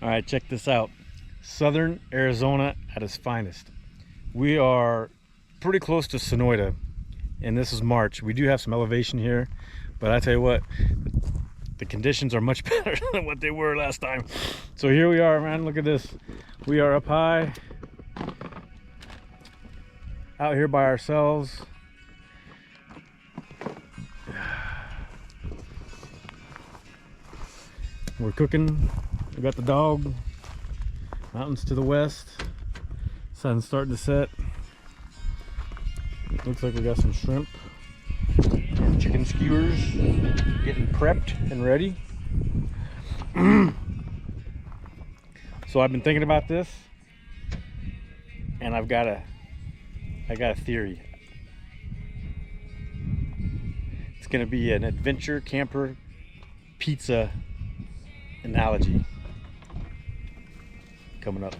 All right, check this out. Southern Arizona at its finest. We are pretty close to Sonoyta, and this is March. We do have some elevation here, but I tell you what, the conditions are much better than what they were last time. So here we are, man. Look at this. We are up high, out here by ourselves. We're cooking. We got the dog. Mountains to the west. Sun's starting to set. Looks like we got some shrimp and chicken skewers getting prepped and ready. So I've been thinking about this, and I got a theory. It's gonna be an adventure camper pizza analogy coming up.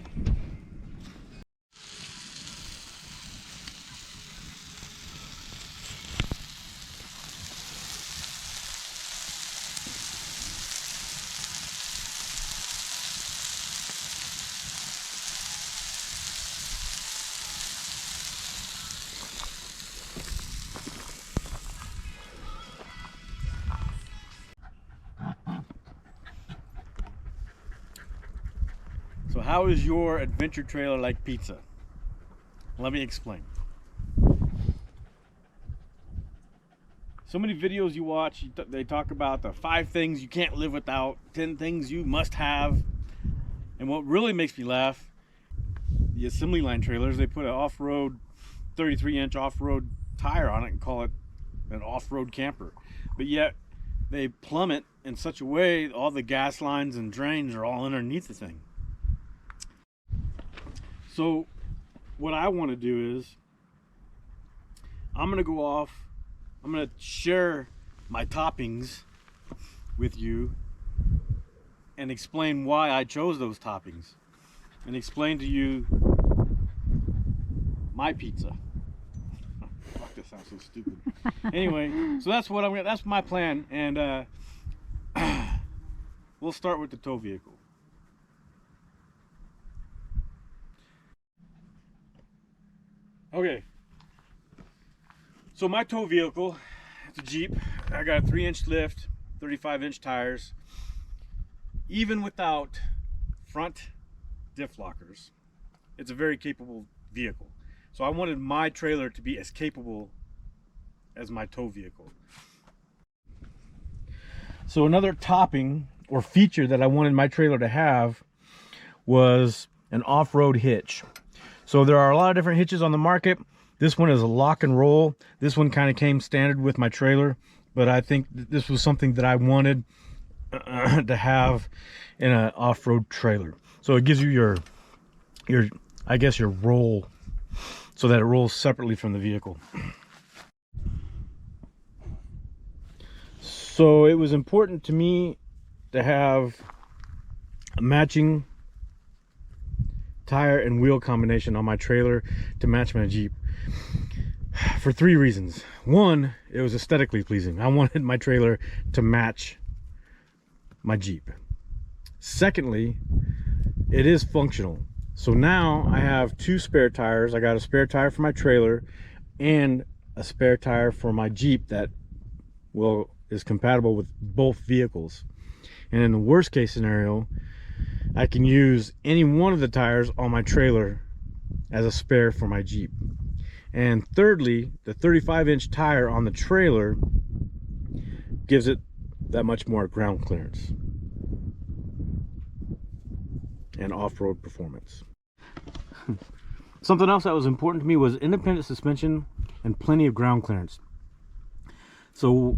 So how is your adventure trailer like pizza? Let me explain. So many videos you watch, they talk about the 5 things you can't live without, 10 things you must have. And what really makes me laugh, the assembly line trailers, they put an off-road 33-inch off-road tire on it and call it an off-road camper. But yet they plumb it in such a way, all the gas lines and drains are all underneath the thing. So what I want to do is I'm going to go off, I'm going to share my toppings with you and explain why I chose those toppings and explain to you my pizza. Fuck, that sounds so stupid. Anyway, so that's what that's my plan, and we'll start with the tow vehicle. Okay, so my tow vehicle, it's a Jeep. I got a 3-inch lift, 35-inch tires. Even without front diff lockers, it's a very capable vehicle. So I wanted my trailer to be as capable as my tow vehicle. So another topping or feature that I wanted my trailer to have was an off-road hitch. So there are a lot of different hitches on the market. This one is a lock and roll. This one kind of came standard with my trailer, but I think this was something that I wanted to have in an off-road trailer. So it gives you your I guess your roll, so that it rolls separately from the vehicle. So it was important to me to have a matching tire and wheel combination on my trailer to match my Jeep for 3 reasons. One, it was aesthetically pleasing. I wanted my trailer to match my Jeep. Secondly, it is functional. So now I have 2 spare tires. I got a spare tire for my trailer and a spare tire for my Jeep that is compatible with both vehicles. And in the worst case scenario, I can use any one of the tires on my trailer as a spare for my Jeep. And thirdly, the 35-inch tire on the trailer gives it that much more ground clearance and off-road performance. Something else that was important to me was independent suspension and plenty of ground clearance. So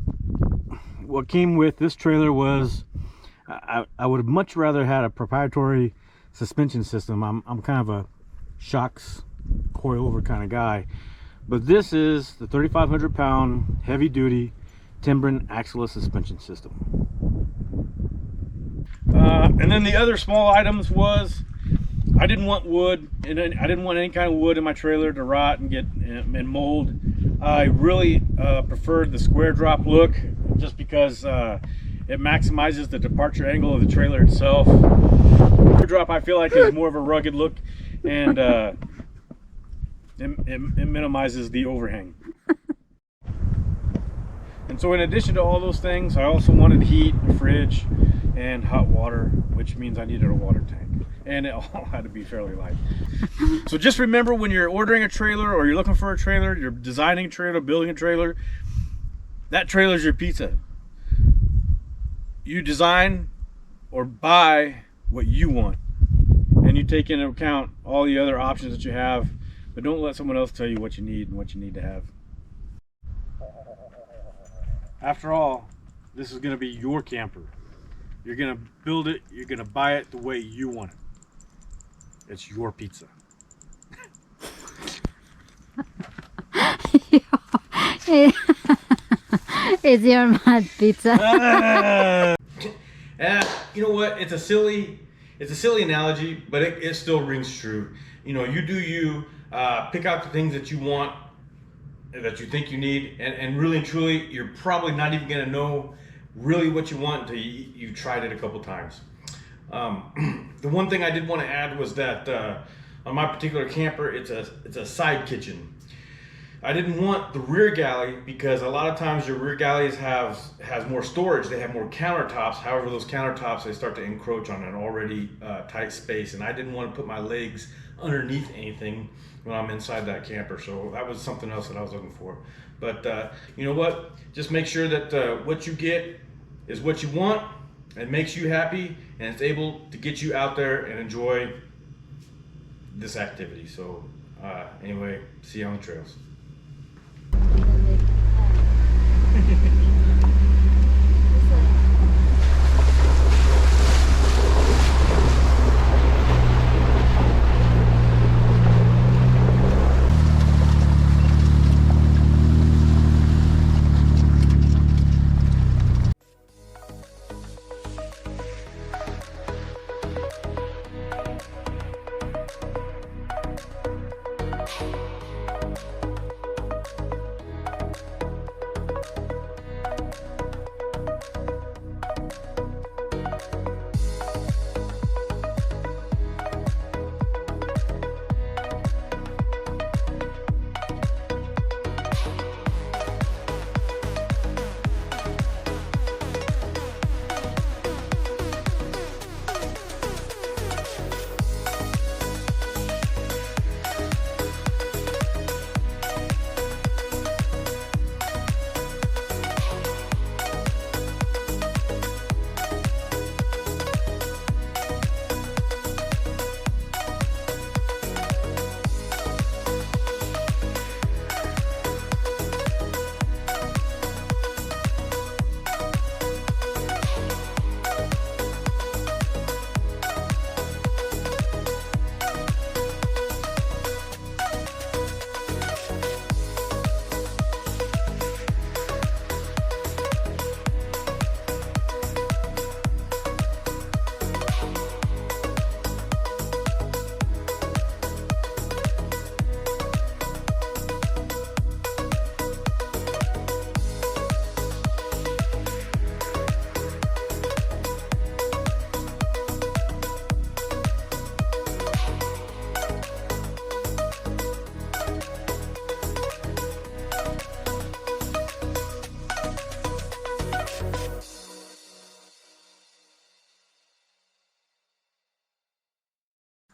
what came with this trailer was I would have much rather had a proprietary suspension system. I'm kind of a shocks coilover kind of guy, but this is the 3,500 pound heavy duty Timbren axle suspension system. And then the other small items was I didn't want wood, and I didn't want any kind of wood in my trailer to rot and get and mold. I really preferred the square drop look, just because It maximizes the departure angle of the trailer itself. Drop, I feel like, is more of a rugged look, and it minimizes the overhang. And so in addition to all those things, I also wanted heat, a fridge, and hot water, which means I needed a water tank. And it all had to be fairly light. So just remember, when you're ordering a trailer or you're looking for a trailer, you're designing a trailer, building a trailer, that trailer's your pizza. You design or buy what you want, and you take into account all the other options that you have, but don't let someone else tell you what you need and what you need to have. After all, this is going to be your camper. You're going to build it, you're going to buy it the way you want it. It's your pizza. It's your mad pizza. You know what? It's a silly analogy, but it still rings true. You know, you do you. Pick out the things that you want, that you think you need, and really and truly, you're probably not even going to know really what you want until you tried it a couple times. The one thing I did want to add was that on my particular camper, it's a side kitchen. I didn't want the rear galley because a lot of times your rear galleys has more storage. They have more countertops. However, those countertops, they start to encroach on an already tight space, and I didn't want to put my legs underneath anything when I'm inside that camper. So that was something else that I was looking for. But you know what? Just make sure that what you get is what you want and makes you happy, and it's able to get you out there and enjoy this activity. So anyway, see you on the trails.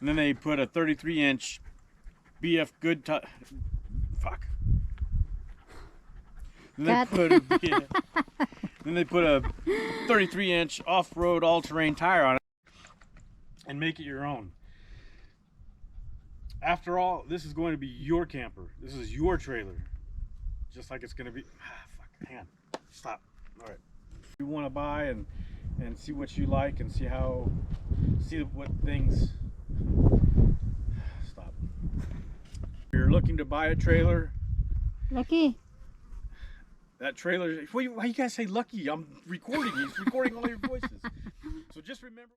And then they put a 33-inch BF good fuck. Then they put a 33-inch off-road all-terrain tire on it and make it your own. After all, this is going to be your camper. This is your trailer. Just like it's going to be... fuck, hang on. Stop. All right. You want to buy and see what you like and see what things... Stop. If you're looking to buy a trailer... Lucky. That trailer... Why you guys say lucky? I'm recording. He's recording all your voices. So just remember...